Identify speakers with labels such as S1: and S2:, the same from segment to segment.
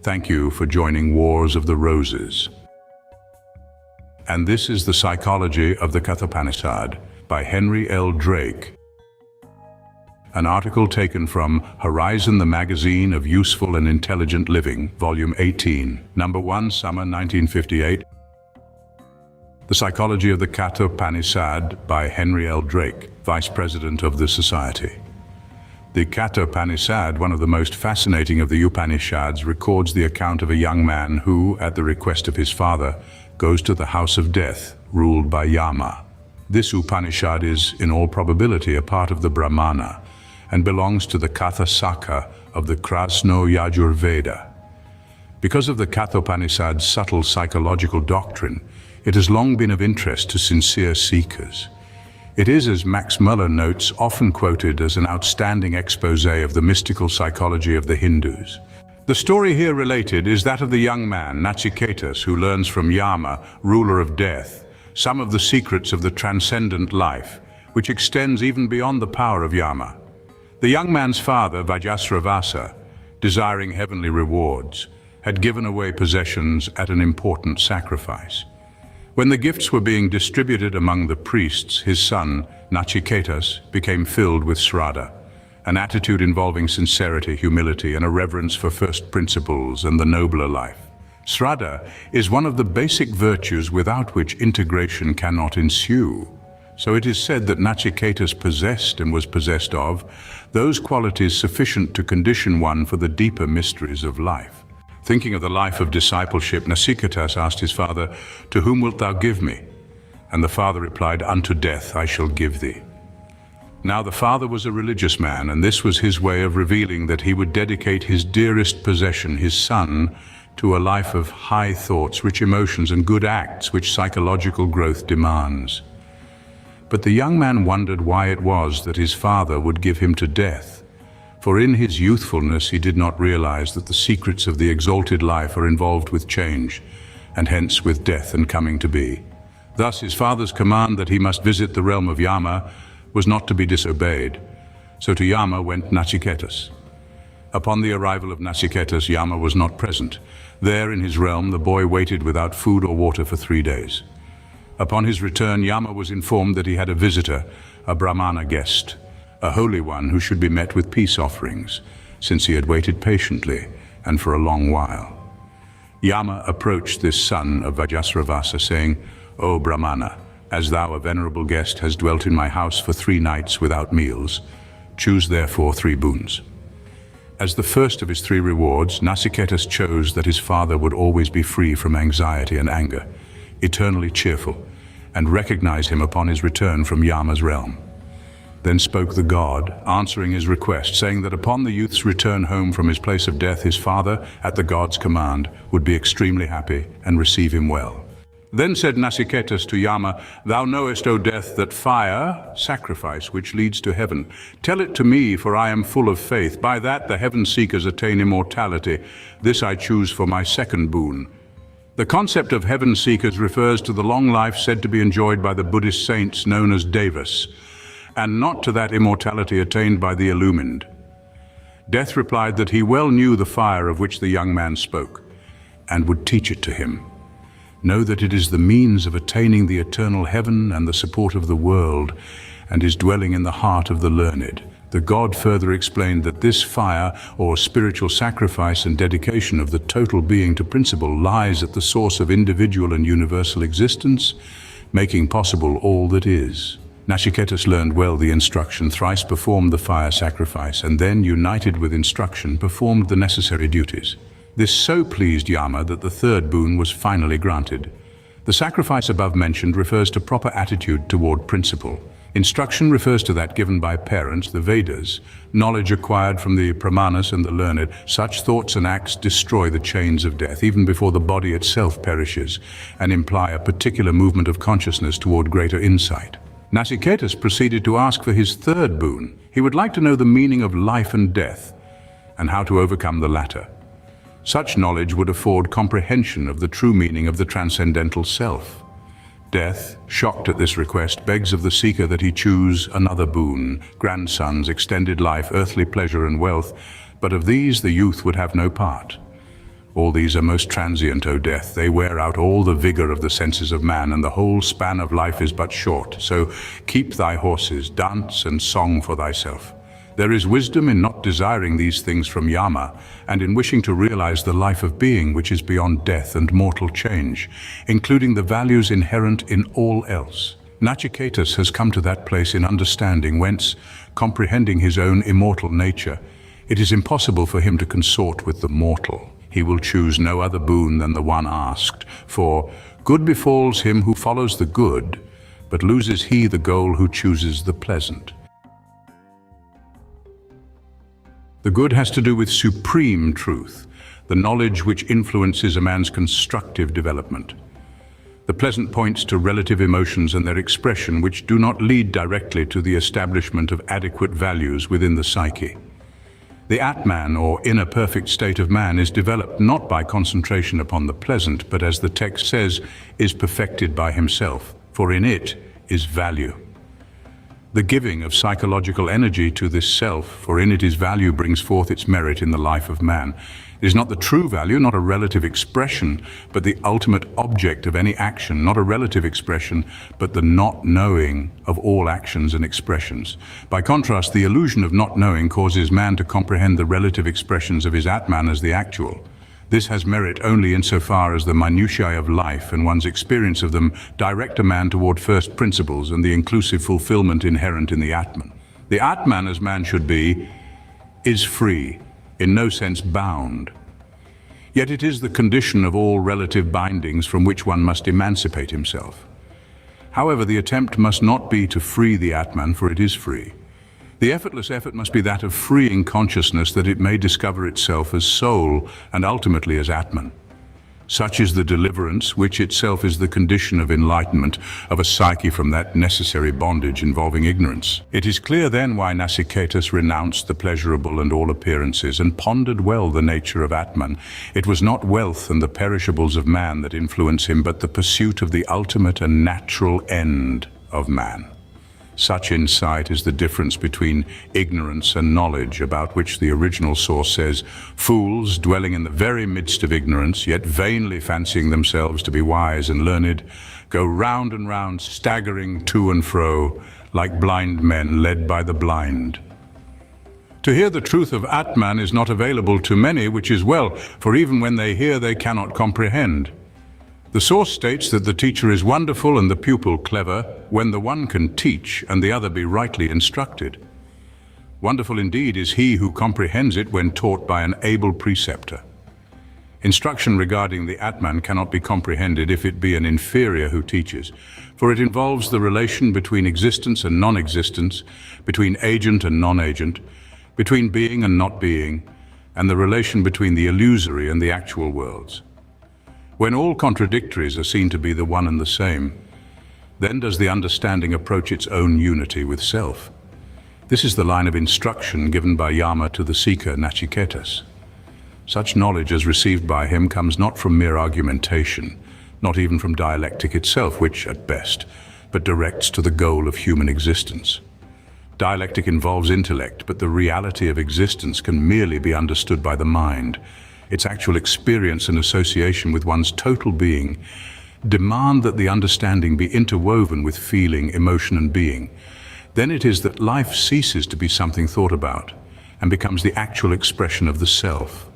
S1: Thank you for joining Wars of the Roses. And this is The Psychology of the Kathopanisad by Henry L. Drake. An article taken from Horizon, the Magazine of Useful and Intelligent Living, Volume 18, Number 1, Summer 1958. The Psychology of the Kathopanisad by Henry L. Drake, Vice President of the Society. The Kathopanisad, one of the most fascinating of the Upanishads, records the account of a young man who, at the request of his father, goes to the house of death, ruled by Yama. This Upanishad is, in all probability, a part of the Brahmana, and belongs to the Katha Sakha of the Krasno Yajur-veda. Because of the Kathopanisad subtle psychological doctrine, it has long been of interest to sincere seekers. It is, as Max Muller notes, often quoted as an outstanding exposé of the mystical psychology of the Hindus. The story here related is that of the young man, Nachiketas, who learns from Yama, ruler of death, some of the secrets of the transcendent life, which extends even beyond the power of Yama. The young man's father, Vajrasravasa, desiring heavenly rewards, had given away possessions at an important sacrifice. When the gifts were being distributed among the priests, his son, Nachiketas, became filled with Shraddha, an attitude involving sincerity, humility, and a reverence for first principles and the nobler life. Shraddha is one of the basic virtues without which integration cannot ensue. So it is said that Nachiketas possessed and was possessed of those qualities sufficient to condition one for the deeper mysteries of life. Thinking of the life of discipleship, Nachiketas asked his father, "To whom wilt thou give me?" And the father replied, "Unto death I shall give thee." Now the father was a religious man, and this was his way of revealing that he would dedicate his dearest possession, his son, to a life of high thoughts, rich emotions, and good acts which psychological growth demands. But the young man wondered why it was that his father would give him to death. For in his youthfulness he did not realize that the secrets of the exalted life are involved with change, and hence with death and coming to be. Thus his father's command that he must visit the realm of Yama was not to be disobeyed. So to Yama went Nachiketas. Upon the arrival of Nachiketas, Yama was not present. There in his realm the boy waited without food or water for 3 days. Upon his return, Yama was informed that he had a visitor, a Brahmana guest, a holy one who should be met with peace offerings, since he had waited patiently and for a long while. Yama approached this son of Vajrasravasa, saying, "O Brahmana, as thou, a venerable guest, hast dwelt in my house for 3 nights without meals, choose therefore 3 boons." As the first of his 3 rewards, Nachiketas chose that his father would always be free from anxiety and anger, eternally cheerful, and recognize him upon his return from Yama's realm. Then spoke the god, answering his request, saying that upon the youth's return home from his place of death, his father, at the god's command, would be extremely happy and receive him well. Then said Nachiketas to Yama, "Thou knowest, O death, that fire, sacrifice, which leads to heaven. Tell it to me, for I am full of faith. By that the heaven seekers attain immortality. This I choose for my second boon." The concept of heaven seekers refers to the long life said to be enjoyed by the Buddhist saints known as devas, and not to that immortality attained by the illumined. Death replied that he well knew the fire of which the young man spoke, and would teach it to him. Know that it is the means of attaining the eternal heaven and the support of the world, and is dwelling in the heart of the learned. The god further explained that this fire, or spiritual sacrifice and dedication of the total being to principle, lies at the source of individual and universal existence, making possible all that is. Nachiketas learned well the instruction, thrice performed the fire sacrifice, and then, united with instruction, performed the necessary duties. This so pleased Yama that the 3rd boon was finally granted. The sacrifice above mentioned refers to proper attitude toward principle. Instruction refers to that given by parents, the Vedas, knowledge acquired from the Brahmanas and the learned. Such thoughts and acts destroy the chains of death, even before the body itself perishes, and imply a particular movement of consciousness toward greater insight. Nachiketas proceeded to ask for his 3rd boon. He would like to know the meaning of life and death, and how to overcome the latter. Such knowledge would afford comprehension of the true meaning of the transcendental self. Death, shocked at this request, begs of the seeker that he choose another boon, grandsons, extended life, earthly pleasure and wealth, but of these the youth would have no part. All these are most transient, O death. They wear out all the vigor of the senses of man, and the whole span of life is but short. So keep thy horses, dance and song for thyself. There is wisdom in not desiring these things from Yama, and in wishing to realize the life of being which is beyond death and mortal change, including the values inherent in all else. Nachiketas has come to that place in understanding whence, comprehending his own immortal nature, it is impossible for him to consort with the mortal. He will choose no other boon than the one asked, for good befalls him who follows the good, but loses he the goal who chooses the pleasant. The good has to do with supreme truth, the knowledge which influences a man's constructive development. The pleasant points to relative emotions and their expression which do not lead directly to the establishment of adequate values within the psyche. The Atman, or inner perfect state of man, is developed not by concentration upon the pleasant, but as the text says, is perfected by himself, for in it is value. The giving of psychological energy to this self, for in it is value, brings forth its merit in the life of man. It is not the true value, not a relative expression, but the ultimate object of any action, not a relative expression, but the not knowing of all actions and expressions. By contrast, the illusion of not knowing causes man to comprehend the relative expressions of his Atman as the actual. This has merit only insofar as the minutiae of life and one's experience of them direct a man toward first principles and the inclusive fulfillment inherent in the Atman. The Atman, as man should be, is free, in no sense bound. Yet it is the condition of all relative bindings from which one must emancipate himself. However, the attempt must not be to free the Atman, for it is free. The effortless effort must be that of freeing consciousness that it may discover itself as soul and ultimately as Atman. Such is the deliverance, which itself is the condition of enlightenment of a psyche from that necessary bondage involving ignorance. It is clear then why Nachiketas renounced the pleasurable and all appearances and pondered well the nature of Atman. It was not wealth and the perishables of man that influence him, but the pursuit of the ultimate and natural end of man. Such insight is the difference between ignorance and knowledge, about which the original source says, "Fools, dwelling in the very midst of ignorance, yet vainly fancying themselves to be wise and learned, go round and round, staggering to and fro, like blind men led by the blind." To hear the truth of Atman is not available to many, which is well, for even when they hear, they cannot comprehend. The source states that the teacher is wonderful and the pupil clever when the one can teach and the other be rightly instructed. Wonderful indeed is he who comprehends it when taught by an able preceptor. Instruction regarding the Atman cannot be comprehended if it be an inferior who teaches, for it involves the relation between existence and non-existence, between agent and non-agent, between being and not being, and the relation between the illusory and the actual worlds. When all contradictories are seen to be the one and the same, then does the understanding approach its own unity with self. This is the line of instruction given by Yama to the seeker Nachiketas. Such knowledge as received by him comes not from mere argumentation, not even from dialectic itself, which, at best, but directs to the goal of human existence. Dialectic involves intellect, but the reality of existence can merely be understood by the mind. Its actual experience and association with one's total being demand that the understanding be interwoven with feeling, emotion, and being. Then it is that life ceases to be something thought about and becomes the actual expression of the self.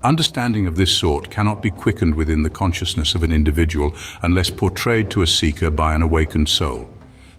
S1: Understanding of this sort cannot be quickened within the consciousness of an individual unless portrayed to a seeker by an awakened soul.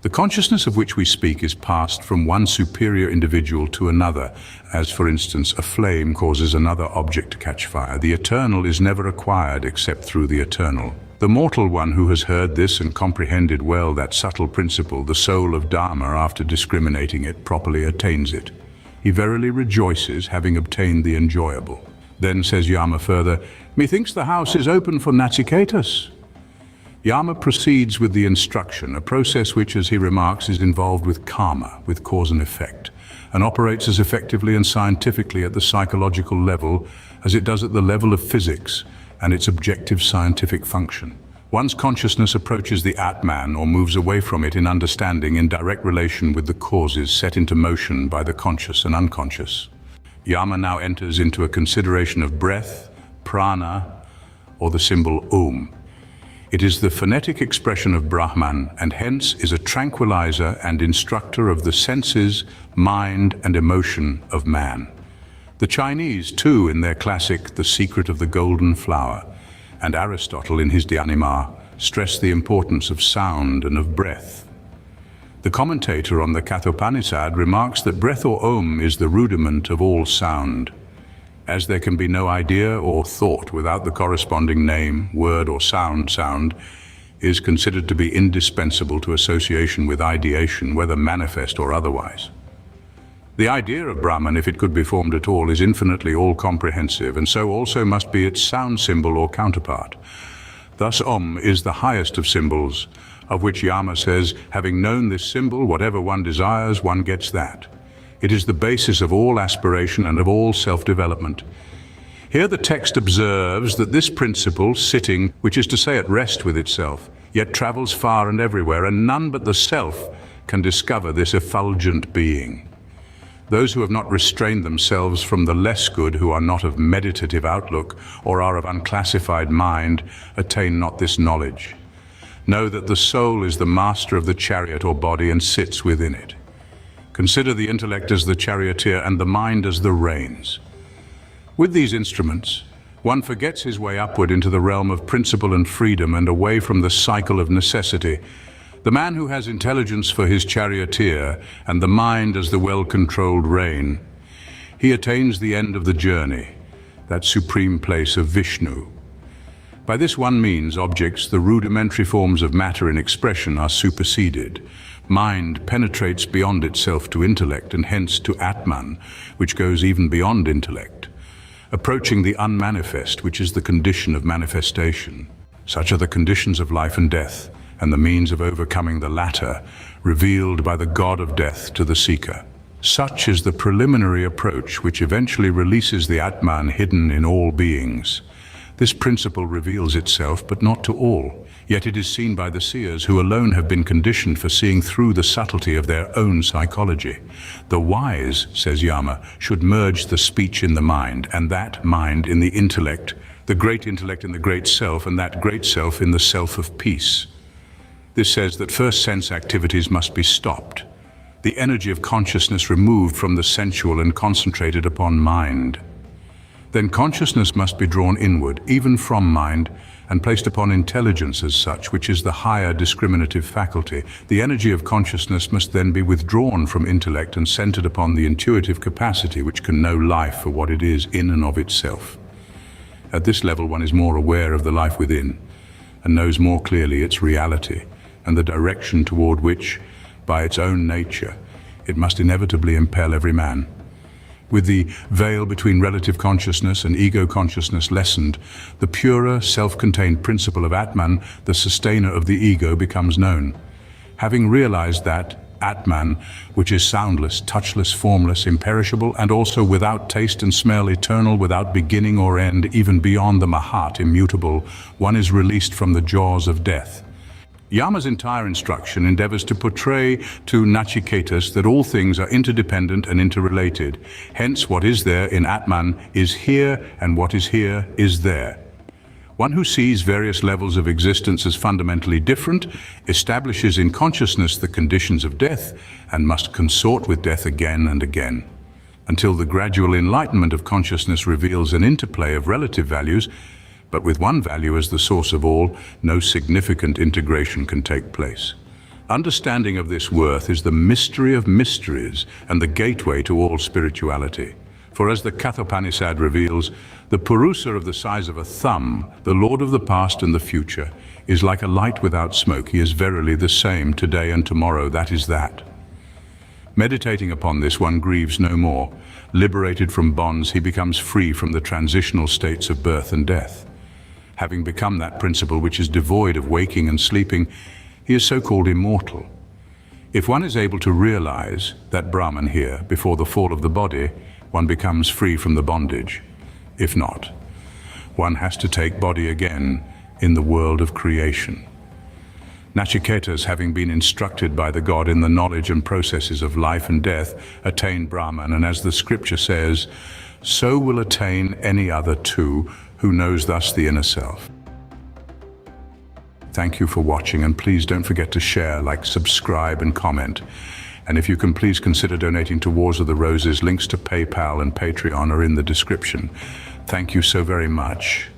S1: The consciousness of which we speak is passed from one superior individual to another, as for instance a flame causes another object to catch fire. The eternal is never acquired except through the eternal. The mortal one who has heard this and comprehended well that subtle principle, the soul of Dharma, after discriminating it, properly attains it. He verily rejoices, having obtained the enjoyable. Then says Yama further, "Methinks the house is open for Nachiketas." Yama proceeds with the instruction, a process which, as he remarks, is involved with karma, with cause and effect, and operates as effectively and scientifically at the psychological level as it does at the level of physics and its objective scientific function. One's consciousness approaches the Atman or moves away from it in understanding in direct relation with the causes set into motion by the conscious and unconscious. Yama now enters into a consideration of breath, prana, or the symbol It is the phonetic expression of Brahman and hence is a tranquilizer and instructor of the senses, mind and emotion of man. The Chinese, too, in their classic The Secret of the Golden Flower, and Aristotle in his De Anima, stress the importance of sound and of breath. The commentator on the Kathopanisad remarks that breath or is the rudiment of all sound. As there can be no idea or thought without the corresponding name, word or sound is considered to be indispensable to association with ideation, whether manifest or otherwise. The idea of Brahman, if it could be formed at all, is infinitely all-comprehensive, and so also must be its sound symbol or counterpart. Thus is the highest of symbols, of which Yama says, having known this symbol, whatever one desires, one gets that. It is the basis of all aspiration and of all self-development. Here the text observes that this principle, sitting, which is to say at rest with itself, yet travels far and everywhere, and none but the self can discover this effulgent being. Those who have not restrained themselves from the less good, who are not of meditative outlook or are of unclassified mind, attain not this knowledge. Know that the soul is the master of the chariot or body and sits within it. Consider the intellect as the charioteer and the mind as the reins. With these instruments, one forgets his way upward into the realm of principle and freedom and away from the cycle of necessity. The man who has intelligence for his charioteer and the mind as the well-controlled rein, he attains the end of the journey, that supreme place of Vishnu. By this one means, objects, the rudimentary forms of matter in expression, are superseded. Mind penetrates beyond itself to intellect and hence to Atman, which goes even beyond intellect, approaching the unmanifest, which is the condition of manifestation. Such are the conditions of life and death, and the means of overcoming the latter, revealed by the god of death to the seeker. Such is the preliminary approach which eventually releases the Atman hidden in all beings. This principle reveals itself, but not to all. Yet it is seen by the seers, who alone have been conditioned for seeing through the subtlety of their own psychology. The wise, says Yama, should merge the speech in the mind, and that mind in the intellect in the great self, and that great self in the self of peace. This says that first sense activities must be stopped, the energy of consciousness removed from the sensual and concentrated upon mind. Then consciousness must be drawn inward, even from mind, and placed upon intelligence as such, which is the higher discriminative faculty. The energy of consciousness must then be withdrawn from intellect and centered upon the intuitive capacity which can know life for what it is in and of itself. At this level, one is more aware of the life within and knows more clearly its reality and the direction toward which, by its own nature, it must inevitably impel every man. With the veil between relative consciousness and ego consciousness lessened, the purer, self-contained principle of Atman, the sustainer of the ego, becomes known. Having realized that Atman, which is soundless, touchless, formless, imperishable, and also without taste and smell, eternal, without beginning or end, even beyond the Mahat, immutable, one is released from the jaws of death. Yama's entire instruction endeavors to portray to Nachiketas that all things are interdependent and interrelated. Hence, what is there in Atman is here, and what is here is there. One who sees various levels of existence as fundamentally different establishes in consciousness the conditions of death and must consort with death again and again, until the gradual enlightenment of consciousness reveals an interplay of relative values. But with one value as the source of all, no significant integration can take place. Understanding of this worth is the mystery of mysteries and the gateway to all spirituality. For as the Kathopanisad reveals, the Purusa of the size of a thumb, the Lord of the past and the future, is like a light without smoke. He is verily the same today and tomorrow, that is that. Meditating upon this, one grieves no more. Liberated from bonds, he becomes free from the transitional states of birth and death. Having become that principle which is devoid of waking and sleeping, he is so-called immortal. If one is able to realize that Brahman here, before the fall of the body, one becomes free from the bondage. If not, one has to take body again in the world of creation. Nachiketas, having been instructed by the god in the knowledge and processes of life and death, attain Brahman, and as the scripture says, so will attain any other too who knows thus the inner self. Thank you for watching, and please don't forget to share, like, subscribe and comment. And if you can, please consider donating to Wars of the Roses. Links to PayPal and Patreon are in the description. Thank you so very much.